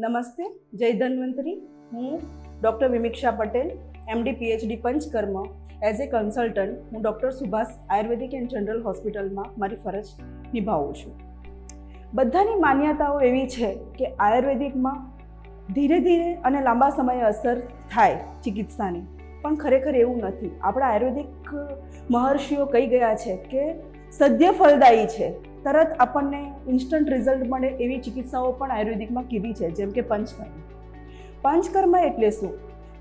નમસ્તે, જય ધન્વંતરી. હું doctor Vimiksha Patel, MD PhD Panchakarma. As a consultant હું doctor Subhash ayurvedic and general હોસ્પિટલમાં મારી ફરજ નિભાવું છું. બધાની માન્યતાઓ એવી છે કે આયુર્વેદિકમાં ધીરે ધીરે અને લાંબા સમયે અસર થાય ચિકિત્સાની, પણ ખરેખર એવું નથી. આપણા આયુર્વેદિક મહર્ષિઓ કહી ગયા છે કે સદ્ય ફલદાયી છે, તરત આપણને ઇન્સ્ટન્ટ રિઝલ્ટ મળે એવી ચિકિત્સાઓ પણ આયુર્વેદિકમાં કીધી છે, જેમ કે પંચકર્મ. પંચકર્મ એટલે શું?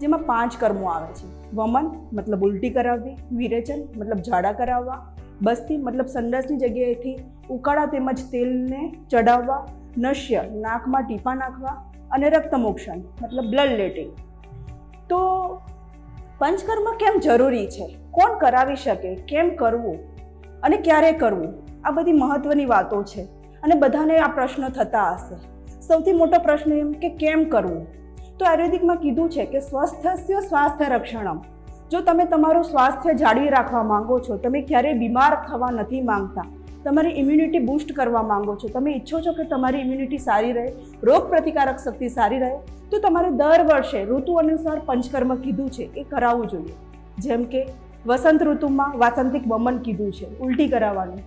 જેમાં 5 કર્મો આવે છે. વમન મતલબ ઉલટી કરાવવી, વિરેચન મતલબ ઝાડા કરાવવા, બસ્તી મતલબ સંડાસની જગ્યાએથી ઉકાળા તેમજ તેલને ચડાવવા, નશ્ય નાકમાં ટીપા નાખવા અને રક્તમોક્ષણ મતલબ બ્લડ લેટિંગ. તો પંચકર્મ કેમ જરૂરી છે? કોણ કરાવી શકે? કેમ કરવું અને ક્યારે કરવું? આ બધી મહત્વની વાતો છે અને બધાને આ પ્રશ્ન થતા હશે. સૌથી મોટો પ્રશ્ન એમ કે કેમ કરવું? તો આયુર્વેદિકમાં કીધું છે કે સ્વસ્થસ્ય સ્વાસ્થ્ય રક્ષણમ. જો તમે તમારું સ્વાસ્થ્ય જાળવી રાખવા માંગો છો, તમે ક્યારેય બીમાર થવા નથી માંગતા, તમારી ઇમ્યુનિટી બૂસ્ટ કરવા માંગો છો, તમે ઈચ્છો છો કે તમારી ઇમ્યુનિટી સારી રહે, રોગ પ્રતિકારક શક્તિ સારી રહે, તો તમારે દર વર્ષે ઋતુ અનુસાર પંચકર્મ કીધું છે એ કરાવવું જોઈએ. જેમ કે વસંત ઋતુમાં વાસંતિક વમન કીધું છે, ઉલટી કરાવવાનું.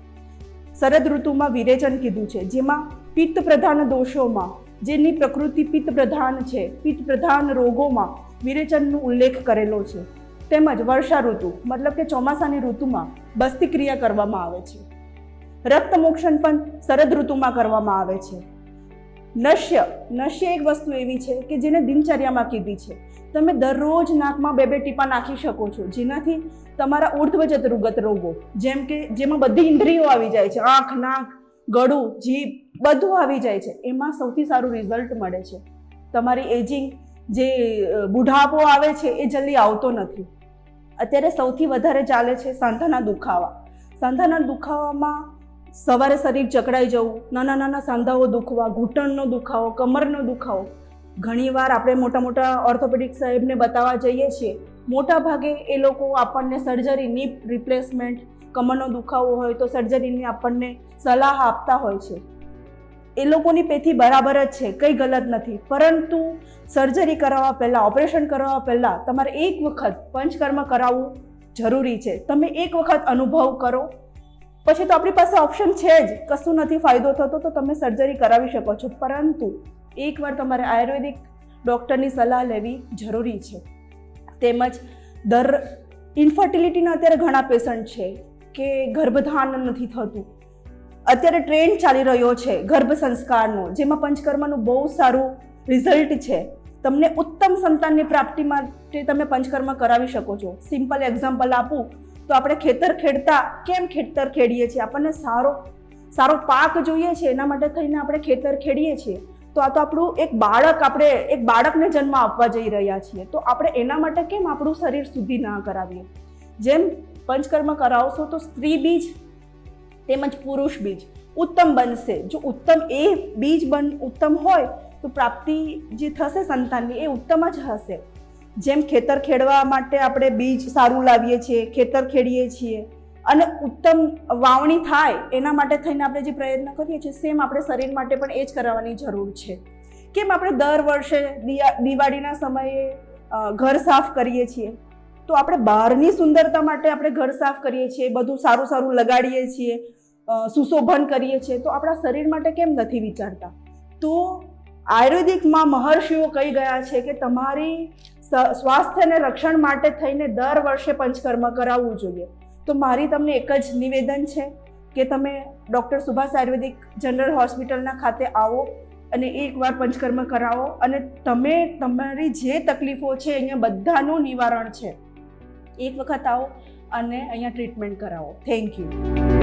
શરદ ઋતુમાં વિરેચન કીધું છે, જેમાં પિત્ત પ્રધાન દોષોમાં જેની પ્રકૃતિ પિત્ત પ્રધાન છે, પિત્ત પ્રધાન રોગોમાં વિરેચનનો ઉલ્લેખ કરેલો છે. તેમજ વર્ષા ઋતુ મતલબ કે ચોમાસાની ઋતુમાં બસ્તી ક્રિયા કરવામાં આવે છે. રક્તમોક્ષણ પણ શરદ ઋતુમાં કરવામાં આવે છે. નશ્ય એક વસ્તુ એવી છે કે જેને દિનચર્યામાં કીધી છે. તમે દરરોજ નાકમાં 2 ટીપા નાખી શકો છો, જેનાથી તમારા ઉર્ધ્વજતરુગત રોગો જેમ કે જેમાં બધી ઇન્દ્રિયો આવી જાય છે, આંખ, નાક, ગળું, જીભ બધું આવી જાય છે, એમાં સૌથી સારું રિઝલ્ટ મળે છે. તમારી એજિંગ જે બુઢાપો આવે છે એ જલ્દી આવતો નથી. અત્યારે સૌથી વધારે ચાલે છે સાંધાના દુખાવા. સાંધાના દુખાવામાં સવારે શરીર ચકડાઈ જવું, નાના નાના સાંધાઓ દુખવા, ઘૂંટણનો દુખાવો, કમરનો દુખાવો. ઘણીવાર આપણે મોટા મોટા ઓર્થોપેડિક સાહેબને બતાવવા જઈએ છીએ, મોટા ભાગે એ લોકો આપણને સર્જરી, ની રિપ્લેસમેન્ટ, કમરનો દુખાવો હોય તો સર્જરીની આપણને સલાહ આપતા હોય છે. એ લોકોની પેથી બરાબર જ છે, કંઈ ગલત નથી. પરંતુ સર્જરી કરાવવા પહેલાં, ઓપરેશન કરાવવા પહેલાં તમારે એક વખત પંચકર્મ કરાવવું જરૂરી છે. તમે એક વખત અનુભવ કરો, પછી તો આપણી પાસે ઓપ્શન છે જ, કશું નથી ફાયદો થતો તો તમે સર્જરી કરાવી શકો છો. પરંતુ એકવાર તમારે આયુર્વેદિક ડૉક્ટરની સલાહ લેવી જરૂરી છે. તેમજ ઇન્ફર્ટિલિટીના અત્યારે ઘણા પેશન્ટ છે કે ગર્ભધાન નથી થતું. અત્યારે ટ્રેન્ડ ચાલી રહ્યો છે ગર્ભ સંસ્કારનો, જેમાં પંચકર્મનું બહુ સારું રિઝલ્ટ છે. તમને ઉત્તમ સંતાનની પ્રાપ્તિ માટે તમે પંચકર્મ કરાવી શકો છો. સિમ્પલ એક્ઝામ્પલ આપું તો આપણે ખેતર ખેડતા કેમ ખેતર ખેડીએ છીએ? આપણને સારો પાક જોઈએ છે, એના માટે થઈને આપણે ખેતર ખેડીએ છીએ. તો આ તો આપણું આપણે એક બાળકને જન્મ આપવા જઈ રહ્યા છીએ, તો આપણે એના માટે કેમ આપણું શરીર શુદ્ધિ ના કરાવીએ? જેમ પંચકર્મ કરાવશો તો સ્ત્રી બીજ તેમજ પુરુષ બીજ ઉત્તમ બનશે. જો બીજ ઉત્તમ હોય તો પ્રાપ્તિ જે થશે સંતાનની એ ઉત્તમ જ હશે. જેમ ખેતર ખેડવા માટે આપણે બીજ સારું લાવીએ છીએ, ખેતર ખેડીએ છીએ અને ઉત્તમ વાવણી થાય એના માટે થઈને આપણે જે પ્રયત્ન કરીએ છીએ, સેમ આપણે શરીર માટે પણ એ જ કરાવવાની જરૂર છે. કેમ આપણે દર વર્ષે દિવાળીના સમયે ઘર સાફ કરીએ છીએ, તો આપણે બહારની સુંદરતા માટે આપણે ઘર સાફ કરીએ છીએ, બધું સારું સારું લગાડીએ છીએ, સુશોભન કરીએ છીએ, તો આપણા શરીર માટે કેમ નથી વિચારતા? તો આયુર્વેદિકમાં મહર્ષિઓ કહી ગયા છે કે તમારી સ્વાસ્થ્યને રક્ષણ માટે થઈને દર વર્ષે પંચકર્મ કરાવવું જોઈએ. તો મારી તમને એક જ નિવેદન છે કે તમે ડૉક્ટર સુભાષ આયુર્વેદિક જનરલ હોસ્પિટલના ખાતે આવો અને એકવાર પંચકર્મ કરાવો અને તમારી જે તકલીફો છે અહીંયા બધાનું નિવારણ છે. એક વખત આવો અને અહીંયા ટ્રીટમેન્ટ કરાવો. Thank you.